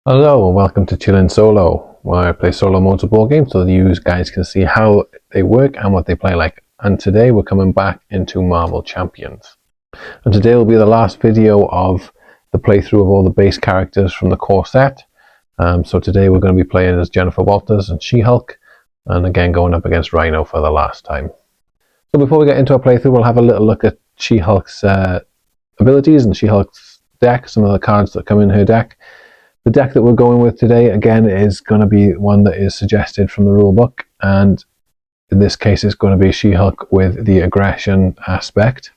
Hello and welcome to Chillin' Solo, where I play solo multiple games so that you guys can see how they work and what they play like. And today we're coming back into Marvel Champions. And today will be the last video of the playthrough of all the base characters from the core set. So today we're going to be playing as Jennifer Walters and She-Hulk, and again going up against Rhino for the last time. So before we get into our playthrough, we'll have a little look at She-Hulk's abilities and She-Hulk's deck, some of the cards that come in her deck. The deck that we're going with today, again, is going to be one that is suggested from the rulebook, and in this case it's going to be She-Hulk with the aggression aspect.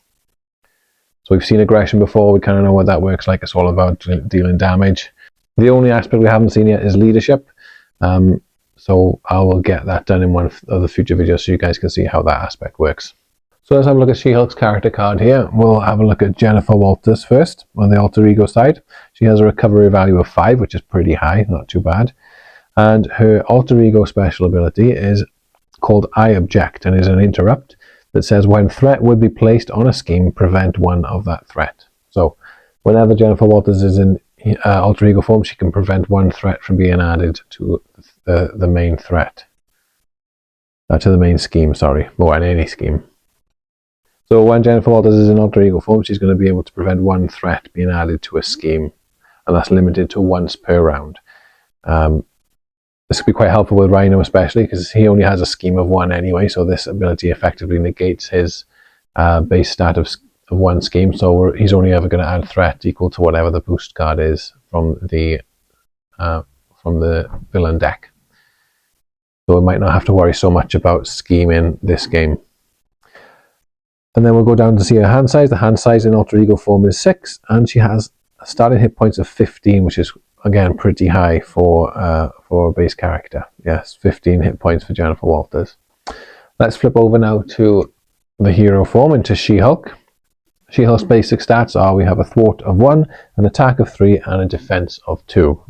So we've seen aggression before, we kind of know what that works like. It's all about dealing damage. The only aspect we haven't seen yet is leadership, so I will get that done in one of the future videos so you guys can see how that aspect works. So let's have a look at She-Hulk's character card here. We'll have a look at Jennifer Walters first on the alter ego side. She has a recovery value of 5, which is pretty high, not too bad. And her alter ego special ability is called I Object, and is an interrupt that says when threat would be placed on a scheme, prevent one of that threat. So whenever Jennifer Walters is in alter ego form, she can prevent one threat from being added to the main threat. To the main scheme, sorry, or any scheme. So when Jennifer Walters is in alter ego form, she's going to be able to prevent one threat being added to a scheme, and that's limited to once per round. This could be quite helpful with Rhino, especially because he only has a scheme of 1 anyway, so this ability effectively negates his base stat of 1 scheme, so he's only ever going to add threat equal to whatever the boost card is from the villain deck. So we might not have to worry so much about scheming this game. And then we'll go down to see her hand size. The hand size in alter ego form is 6, and she has a starting hit points of 15, which is again pretty high for a base character. Yes, 15 hit points for Jennifer Walters. Let's flip over now to the hero form, into She-Hulk. She-Hulk's basic stats are: we have a thwart of 1, an attack of 3, and a defense of 2.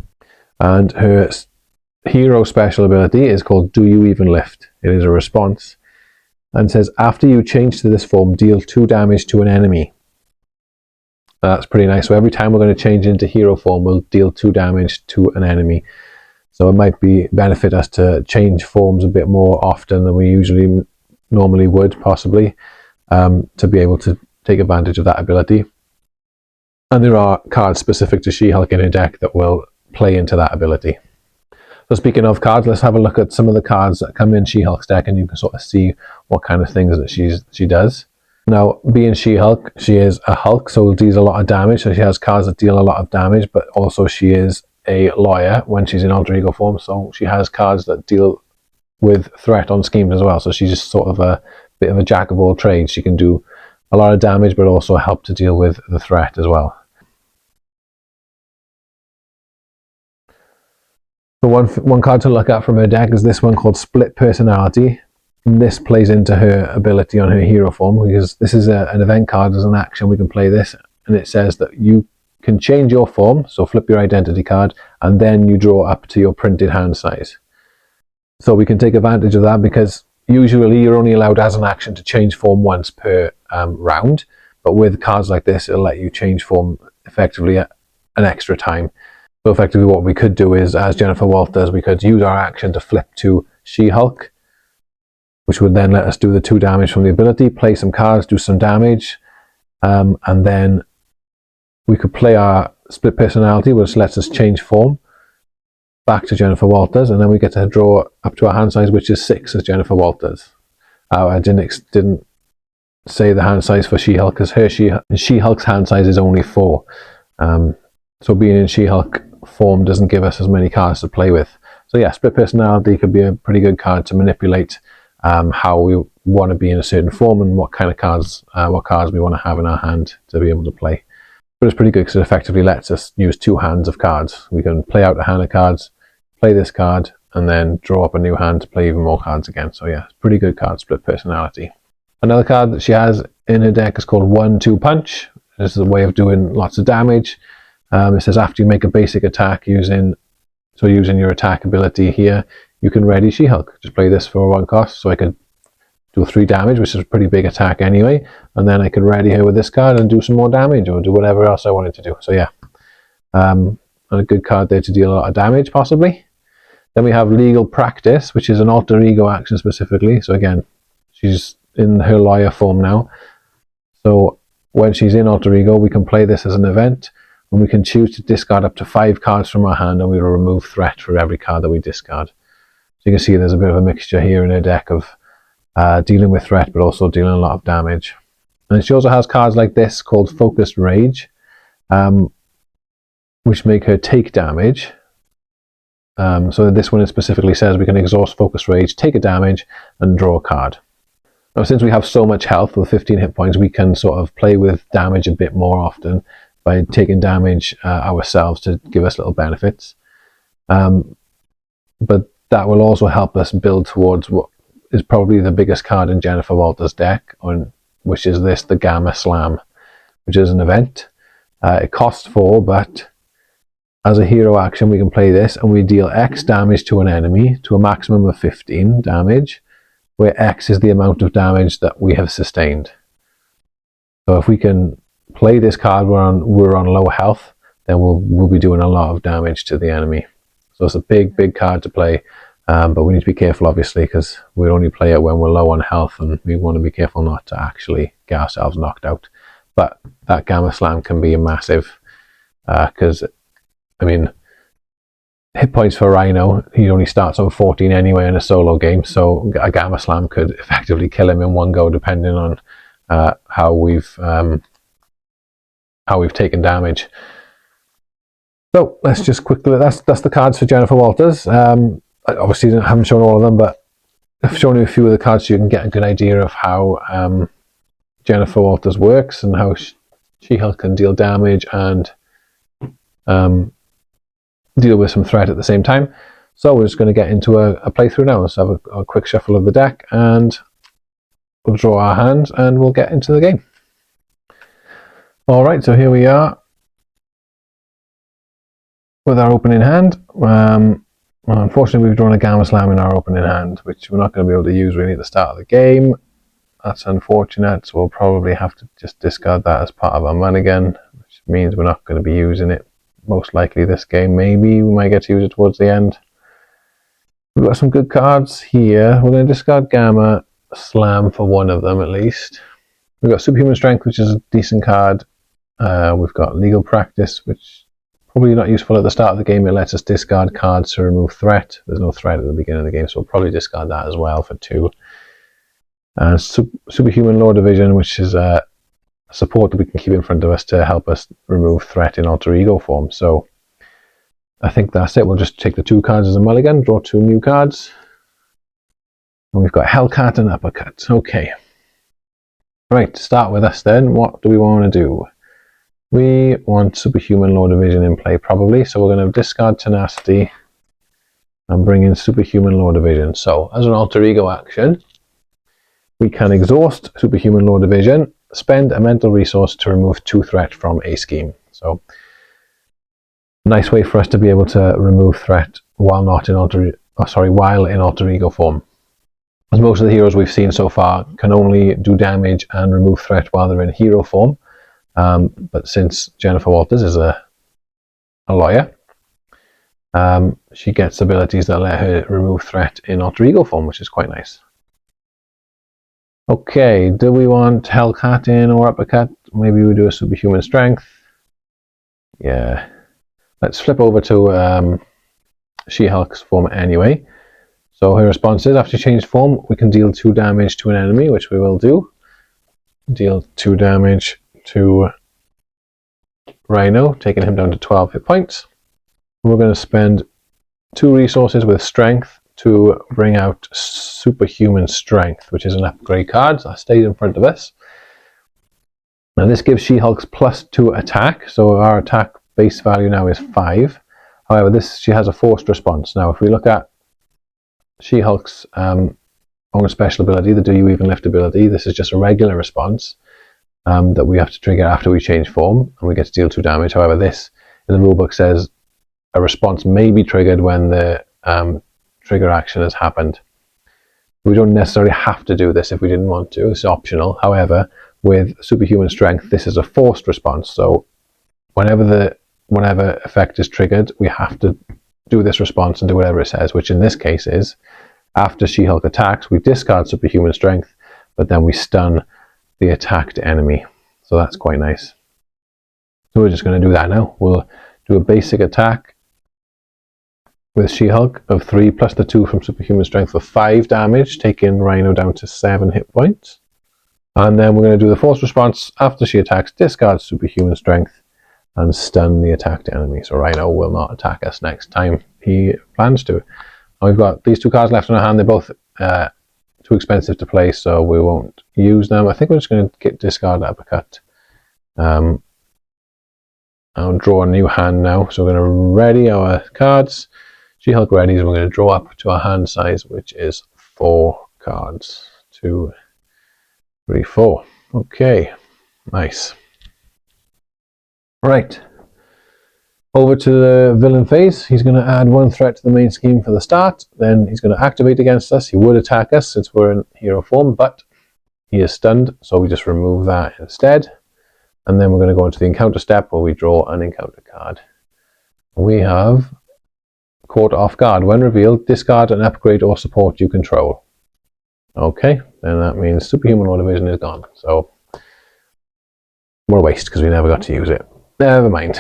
And her hero special ability is called Do You Even Lift? It is a response, and says after you change to this form, deal 2 damage to an enemy. That's pretty nice. So every time we're going to change into hero form, we'll deal 2 damage to an enemy. So it might benefit us to change forms a bit more often than we normally would, possibly, to be able to take advantage of that ability. And there are cards specific to She-Hulk in her deck that will play into that ability. So speaking of cards, let's have a look at some of the cards that come in She-Hulk's deck, and you can sort of see what kind of things that she does. Now, being She-Hulk, she is a Hulk, so deals a lot of damage. So she has cards that deal a lot of damage, but also she is a lawyer when she's in alter ego form, so she has cards that deal with threat on schemes as well. So she's just sort of a bit of a jack of all trades. She can do a lot of damage, but also help to deal with the threat as well. So one card to look at from her deck is this one called Split Personality. And this plays into her ability on her hero form, because this is an event card. As an action, we can play this, and it says that you can change your form, so flip your identity card, and then you draw up to your printed hand size. So we can take advantage of that, because usually you're only allowed as an action to change form once per round, but with cards like this, it'll let you change form effectively an extra time. So effectively what we could do is, as Jennifer Walters, we could use our action to flip to She-Hulk, which would then let us do the 2 damage from the ability, play some cards, do some damage, and then we could play our Split Personality, which lets us change form back to Jennifer Walters, and then we get to draw up to our hand size, which is 6 as Jennifer Walters. I didn't say the hand size for She-Hulk, because She-Hulk's hand size is only 4. So being in She-Hulk form doesn't give us as many cards to play with. So yeah, Split Personality could be a pretty good card to manipulate how we want to be in a certain form, and what kind of cards, we want to have in our hand to be able to play. But it's pretty good because it effectively lets us use 2 hands of cards. We can play out a hand of cards, play this card, and then draw up a new hand to play even more cards again. So yeah, it's a pretty good card, Split Personality. Another card that she has in her deck is called 1-2 Punch. This is a way of doing lots of damage. It says after you make a basic attack using your attack ability here, you can ready She-Hulk. Just play this for 1 cost, so I could do 3 damage, which is a pretty big attack anyway, and then I could ready her with this card and do some more damage, or do whatever else I wanted to do. So yeah, and a good card there to deal a lot of damage, possibly. Then we have Legal Practice, which is an alter ego action specifically. So again, she's in her lawyer form now. So when she's in alter ego, we can play this as an event, and we can choose to discard up to 5 cards from our hand, and we will remove threat for every card that we discard. So you can see there's a bit of a mixture here in her deck of dealing with threat, but also dealing a lot of damage. And she also has cards like this called Focused Rage, which make her take damage. So this one specifically says we can exhaust Focused Rage, take a damage, and draw a card. Now, since we have so much health with 15 hit points, we can sort of play with damage a bit more often by taking damage ourselves to give us little benefits. But that will also help us build towards what is probably the biggest card in Jennifer Walters' deck, which is this, the Gamma Slam, which is an event. It costs 4, but as a hero action, we can play this, and we deal X damage to an enemy to a maximum of 15 damage, where X is the amount of damage that we have sustained. So if we can play this card when we're on low health, then we'll be doing a lot of damage to the enemy. So it's a big card to play, but we need to be careful, obviously, because we only play it when we're low on health, and we want to be careful not to actually get ourselves knocked out. But that Gamma Slam can be a massive, because, I mean, hit points for Rhino, he only starts on 14 anyway in a solo game, so a Gamma Slam could effectively kill him in one go, depending on how we've taken damage. So let's just quickly, that's the cards for Jennifer Walters. I obviously haven't shown all of them, but I've shown you a few of the cards so you can get a good idea of how Jennifer Walters works and how She-Hulk can deal damage and deal with some threat at the same time. So we're just going to get into a playthrough now. Let's have a quick shuffle of the deck, and we'll draw our hands and we'll get into the game. Alright, so here we are with our opening hand. Well, unfortunately, we've drawn a Gamma Slam in our opening hand, which we're not going to be able to use really at the start of the game. That's unfortunate, so we'll probably have to just discard that as part of our mulligan, which means we're not going to be using it most likely this game. Maybe we might get to use it towards the end. We've got some good cards here. We're going to discard Gamma Slam for one of them at least. We've got Superhuman Strength, which is a decent card. We've got Legal Practice, which probably not useful at the start of the game. It lets us discard cards to remove threat. There's no threat at the beginning of the game, so we'll probably discard that as well for 2. Superhuman Law Division, which is a support that we can keep in front of us to help us remove threat in alter ego form. So I think that's it. We'll just take the 2 cards as a mulligan, draw 2 new cards. And we've got Hellcat and Uppercut. Okay. Right, to start with us then, what do we want to do? We want Superhuman Law Division in play probably, so we're going to discard Tenacity and bring in Superhuman Law Division. So as an alter ego action, we can exhaust Superhuman Law Division, spend a mental resource to remove 2 threat from a scheme. So nice way for us to be able to remove threat while in alter ego form. As most of the heroes we've seen so far can only do damage and remove threat while they're in hero form. But since Jennifer Walters is a lawyer, she gets abilities that let her remove threat in alter ego form, which is quite nice. Okay, do we want Hellcat in or Uppercut? Maybe we do a Superhuman Strength. Yeah. Let's flip over to She-Hulk's form anyway. So her response is, after change form, we can deal 2 damage to an enemy, which we will do. Deal 2 damage to Rhino, taking him down to 12 hit points. And we're going to spend 2 resources with Strength to bring out Superhuman Strength, which is an upgrade card that stays in front of us. Now this gives She-Hulk's +2 attack, so our attack base value now is 5. However, she has a forced response. Now if we look at She-Hulk's own special ability, the Do You Even Lift ability, this is just a regular response that we have to trigger after we change form, and we get to deal 2 damage. However, this in the rulebook says a response may be triggered when the trigger action has happened. We don't necessarily have to do this if we didn't want to. It's optional. However, with Superhuman Strength, this is a forced response. So whenever the whenever effect is triggered, we have to do this response and do whatever it says, which in this case is, after She-Hulk attacks, we discard superhuman strength, but then we stun the attacked enemy. So that's quite nice. So we're just going to do that now. We'll do a basic attack with She-Hulk of 3 plus the 2 from superhuman strength for 5 damage, taking Rhino down to 7 hit points. And then we're going to do the force response after she attacks, discard superhuman strength, and stun the attacked enemy. So Rhino will not attack us next time he plans to. And we've got these 2 cards left in our hand. They're both too expensive to play, so we won't use them. I think we're just going to discard Uppercut. I'll draw a new hand now. So we're going to ready our cards. She-Hulk ready, so we're going to draw up to our hand size, which is 4 cards. 2, 3, 4. Okay, nice. Right. Over to the villain phase. He's going to add 1 threat to the main scheme for the start. Then he's going to activate against us. He would attack us since we're in hero form, but he is stunned, so we just remove that instead. And then we're going to go into the encounter step where we draw an encounter card. We have Caught Off Guard. When revealed, discard an upgrade or support you control. Okay, then that means Superhuman Law Division is gone. So, what a waste because we never got to use it. Never mind.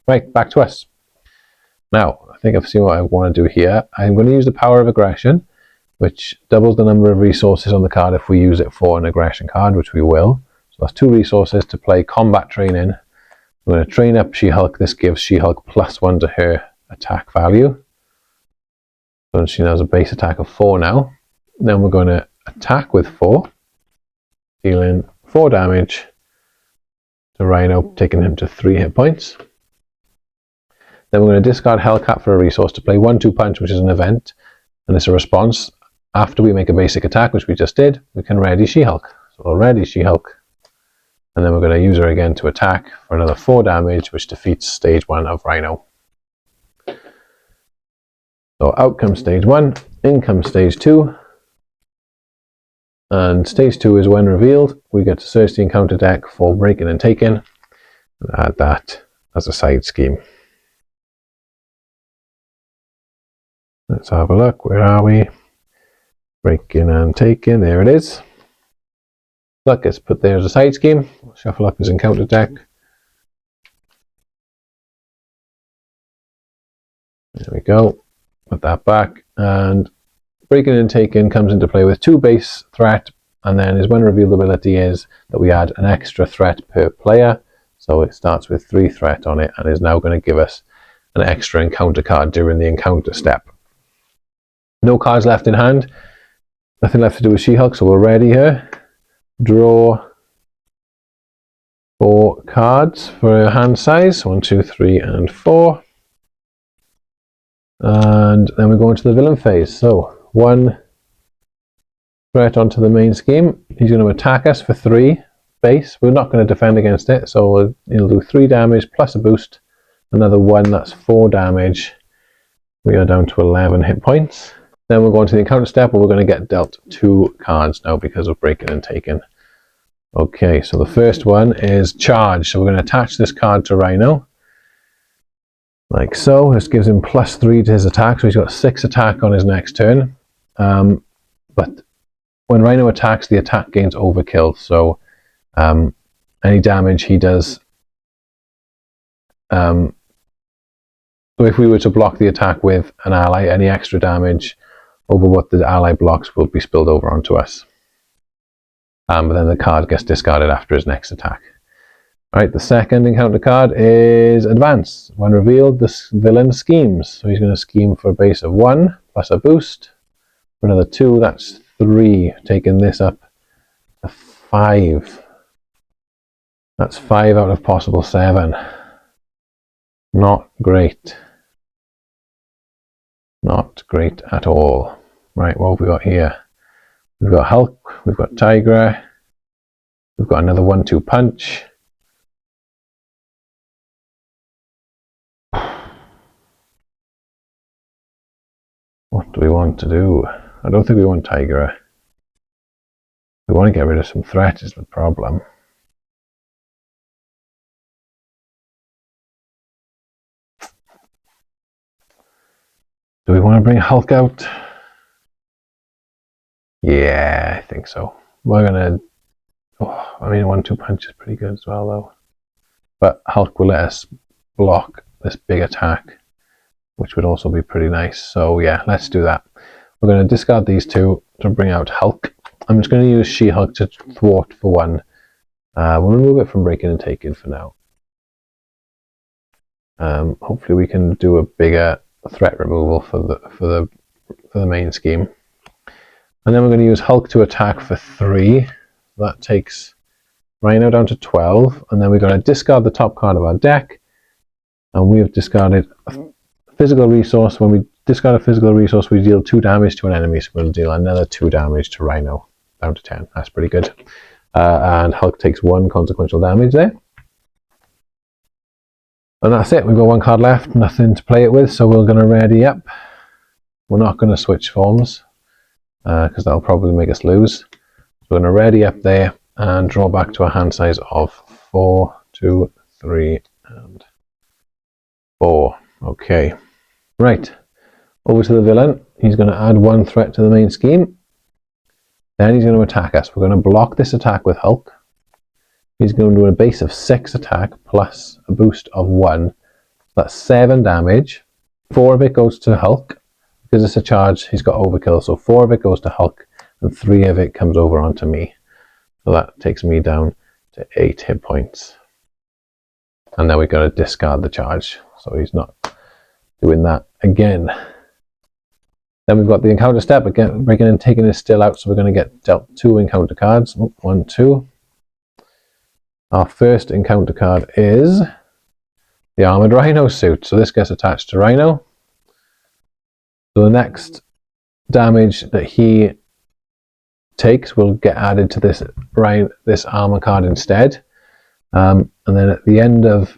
Right, back to us. Now, I think I've seen what I want to do here. I'm going to use the Power of Aggression, which doubles the number of resources on the card if we use it for an aggression card, which we will. So that's 2 resources to play combat training. We're going to train up She-Hulk. This gives She-Hulk +1 to her attack value. So she has a base attack of 4 now. Then we're going to attack with 4, dealing 4 damage to Rhino, taking him to 3 hit points. Then we're going to discard Hellcat for a resource to play 1-2 Punch, which is an event, and it's a response. After we make a basic attack, which we just did, we can ready She-Hulk. So we'll ready She-Hulk, and then we're going to use her again to attack for another 4 damage, which defeats stage 1 of Rhino. So out comes stage 1, in comes stage 2, and stage 2 is when revealed. We get to search the encounter deck for breaking and taking, and add that as a side scheme. Let's have a look. Where are we? Breaking and taking. There it is. Look, it's put there as a side scheme. We'll shuffle up his encounter deck. There we go. Put that back, and breaking and taking comes into play with 2 base threat, and then his when revealed ability is that we add an extra threat per player. So it starts with 3 threat on it and is now going to give us an extra encounter card during the encounter step. No cards left in hand. Nothing left to do with She-Hulk, so we'll ready her. Draw 4 cards for her hand size. 1, 2, 3, and 4. And then we go into the villain phase. So 1 threat onto the main scheme. He's going to attack us for 3 base. We're not going to defend against it, so he'll do 3 damage plus a boost. Another 1, that's 4 damage. We are down to 11 hit points. Then we'll go into the encounter step where we're going to get dealt 2 cards now because of breaking and taking. Okay, so the first one is Charge. So we're going to attach this card to Rhino. Like so. This gives him +3 to his attack, so he's got 6 attack on his next turn. But when Rhino attacks, the attack gains overkill, so any damage he does, so if we were to block the attack with an ally, any extra damage over what the ally blocks will be spilled over onto us. But then the card gets discarded after his next attack. Alright, the second encounter card is Advance. When revealed, this villain schemes. So he's going to scheme for a base of 1 plus a boost. For another 2, that's 3, taking this up to 5. That's 5 out of possible 7. Not great. Not great at all. Right, what have we got here? We've got Hulk, we've got Tigra, we've got another 1-2 punch. What do we want to do? I don't think we want Tigra. We want to get rid of some threat is the problem. Do we want to bring Hulk out? Yeah, I think so. We're gonna. Oh, I mean, 1-2 punch is pretty good as well, though. But Hulk will let us block this big attack, which would also be pretty nice. So yeah, let's do that. We're going to discard these two to bring out Hulk. I'm just going to use She-Hulk to thwart for one. We'll remove it from breaking and taking for now. Hopefully we can do a bigger threat removal for the main scheme. And then we're going to use Hulk to attack for 3. That takes Rhino down to 12. And then we're going to discard the top card of our deck. And we have discarded a physical resource. When we discard a physical resource, we deal 2 damage to an enemy. So we'll deal another 2 damage to Rhino, down to 10. That's pretty good. And Hulk takes 1 consequential damage there. And that's it. We've got 1 card left, nothing to play it with. So we're going to ready up. We're not going to switch forms because that'll probably make us lose. So we're going to ready up there and draw back to a hand size of 4, 2, 3, and 4. Okay. Right. Over to the villain. He's going to add 1 threat to the main scheme. Then he's going to attack us. We're going to block this attack with Hulk. He's going to do a base of 6 attack plus a boost of 1. That's 7 damage. 4 of it goes to Hulk. Because it's a charge, he's got overkill. So 4 of it goes to Hulk and 3 of it comes over onto me. So that takes me down to 8 hit points. And then we've got to discard the charge. So he's not doing that again. Then we've got the encounter step. Again, breaking and taking is still out. So we're going to get dealt 2 encounter cards. 1, 2. Our first encounter card is the Armored Rhino suit. So this gets attached to Rhino. So the next damage that he takes will get added to this armor card instead. And then at the end of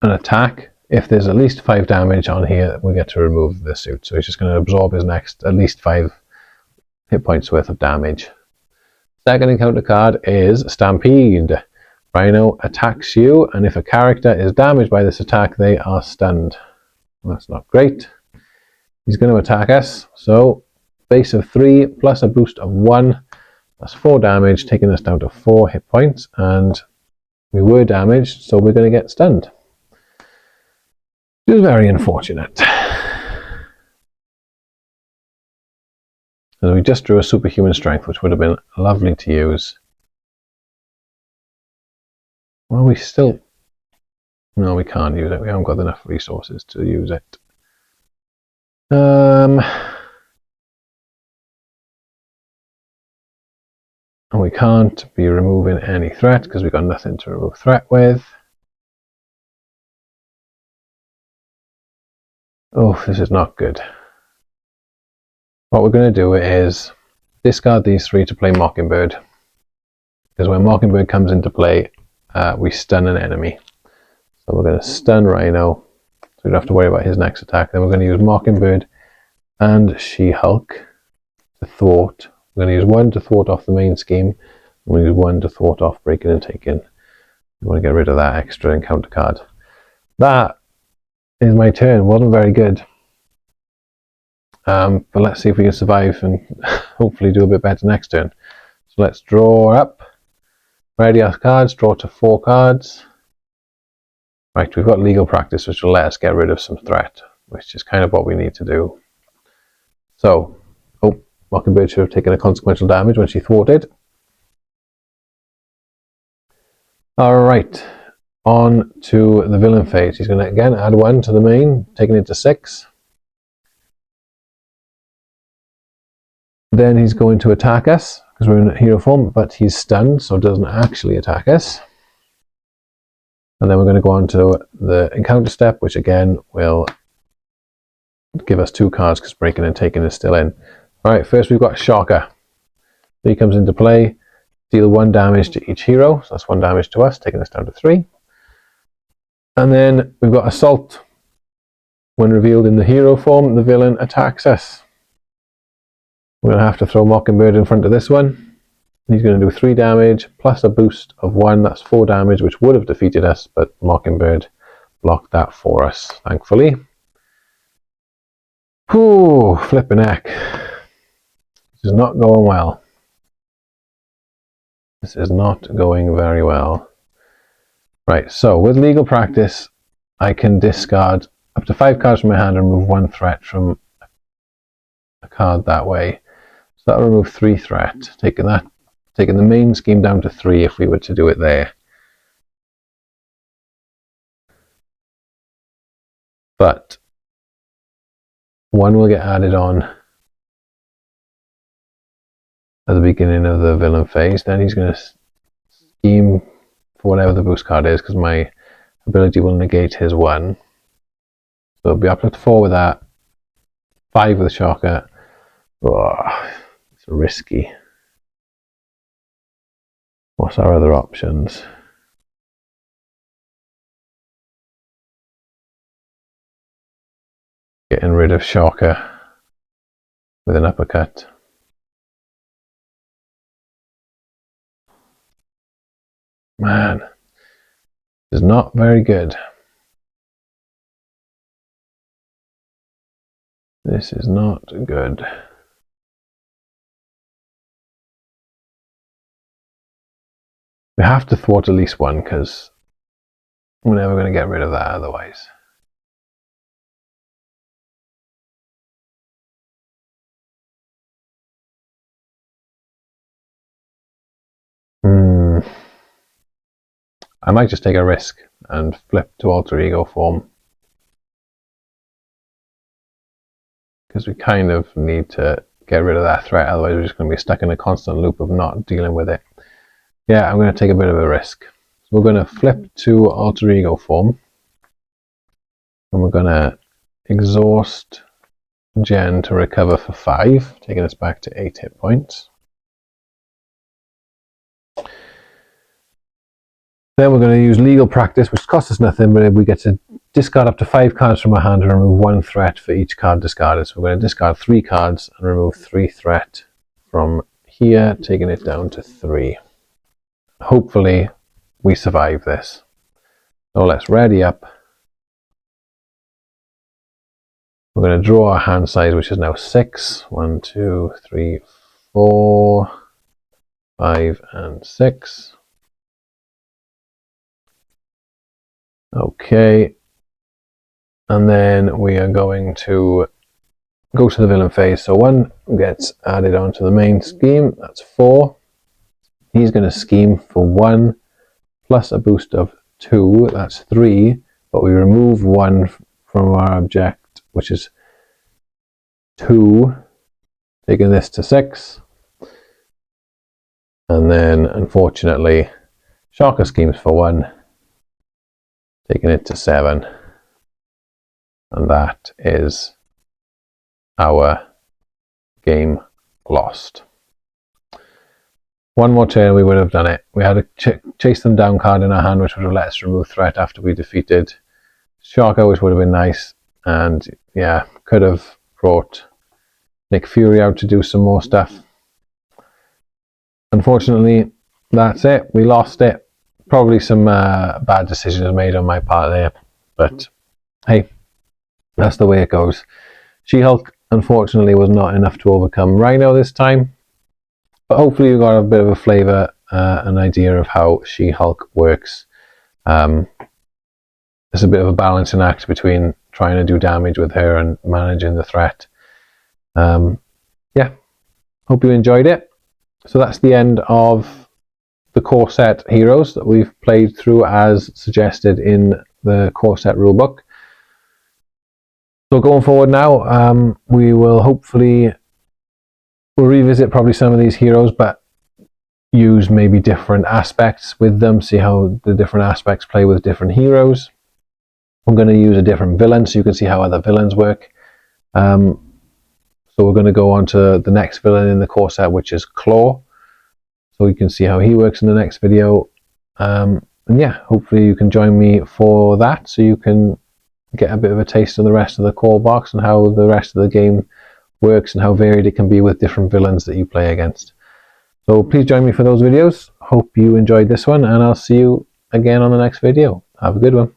an attack, if there's at least 5 damage on here, we get to remove the suit. So he's just going to absorb his next at least 5 hit points worth of damage. Second encounter card is Stampede. Rhino attacks you, and if a character is damaged by this attack, they are stunned. That's not great. He's going to attack us, so base of 3 plus a boost of 1. That's 4 damage, taking us down to 4 hit points, and we were damaged, so we're going to get stunned. It was very unfortunate. And we just drew a superhuman strength, which would have been lovely to use. Well, we still... No, we can't use it. We haven't got enough resources to use it. And we can't be removing any threat because we've got nothing to remove threat with. Oh, this is not good. What we're going to do is discard these 3 to play Mockingbird. Because when Mockingbird comes into play, we stun an enemy. So we're going to stun Rhino. So we don't have to worry about his next attack. Then we're going to use Mockingbird and She-Hulk to thwart. We're going to use 1 to thwart off the main scheme. We're going to use 1 to thwart off breaking and taking. We want to get rid of that extra encounter card. That is my turn. Wasn't very good. But let's see if we can survive and hopefully do a bit better next turn. So let's draw up. Ready our cards. Draw to 4 cards. Right, we've got legal practice, which will let us get rid of some threat, which is kind of what we need to do. So, oh, Mockingbird should have taken a consequential damage when she thwarted. Alright, on to the villain phase. He's going to again add 1 to the main, taking it to 6. Then he's going to attack us, because we're in hero form, but he's stunned, so doesn't actually attack us. And then we're going to go on to the encounter step, which again will give us 2 cards because breaking and taking is still in. Alright, first we've got Shocker. So he comes into play, deal 1 damage to each hero, so that's 1 damage to us, taking us down to 3. And then we've got Assault. When revealed in the hero form, the villain attacks us. We're going to have to throw Mockingbird in front of this one. He's going to do 3 damage plus a boost of 1. That's 4 damage, which would have defeated us, but Mockingbird blocked that for us, thankfully. Whew, flipping heck. This is not going well. This is not going very well. Right, so with legal practice, I can discard up to 5 cards from my hand and remove 1 threat from a card that way. So that'll remove 3 threat, taking the main scheme down to 3 if we were to do it there. But 1 will get added on at the beginning of the villain phase. Then he's going to scheme for whatever the boost card is, because my ability will negate his 1. So it'll be up to 4 with that, 5 with the shocker. Oh, it's risky. What's our other options? Getting rid of shocker with an uppercut. Man, this is not very good. This is not good. We have to thwart at least 1, because we're never going to get rid of that otherwise. I might just take a risk and flip to alter ego form, because we kind of need to get rid of that threat, otherwise we're just going to be stuck in a constant loop of not dealing with it. Yeah, I'm going to take a bit of a risk. So we're going to flip to alter ego form, and we're going to exhaust Jen to recover for 5, taking us back to 8 hit points. Then we're going to use legal practice, which costs us nothing, but we get to discard up to 5 cards from our hand and remove 1 threat for each card discarded. So we're going to discard 3 cards and remove 3 threat from here, taking it down to 3. Hopefully we survive this. So let's ready up. We're going to draw our hand size, which is now 6. 1, 2, 3, 4, 5, and 6. Okay, and then we are going to go to the villain phase. So 1 gets added onto the main scheme, that's 4. He's going to scheme for 1 plus a boost of 2, that's 3, but we remove 1 from our object, which is 2, taking this to 6. And then, unfortunately, Sharka schemes for 1, taking it to 7, and that is our game lost. 1 more turn we would have done it. We had a chase them down card in our hand, which would have let us remove threat after we defeated Sharka, which would have been nice, and yeah, could have brought Nick Fury out to do some more stuff. Unfortunately, that's it. We lost it. Probably some bad decisions made on my part there, but hey, that's the way it goes. She-Hulk, unfortunately, was not enough to overcome Rhino this time, but hopefully you got a bit of a flavour, an idea of how She-Hulk works. There's a bit of a balancing act between trying to do damage with her and managing the threat. Yeah, hope you enjoyed it. So that's the end of the core set heroes that we've played through as suggested in the core set rulebook. So going forward now, we will hopefully revisit probably some of these heroes, but use maybe different aspects with them, see how the different aspects play with different heroes. I'm going to use a different villain so you can see how other villains work. So we're going to go on to the next villain in the core set, which is Claw. So you can see how he works in the next video. And yeah, hopefully you can join me for that, so you can get a bit of a taste of the rest of the core box and how the rest of the game works and how varied it can be with different villains that you play against. So please join me for those videos. Hope you enjoyed this one, and I'll see you again on the next video. Have a good one.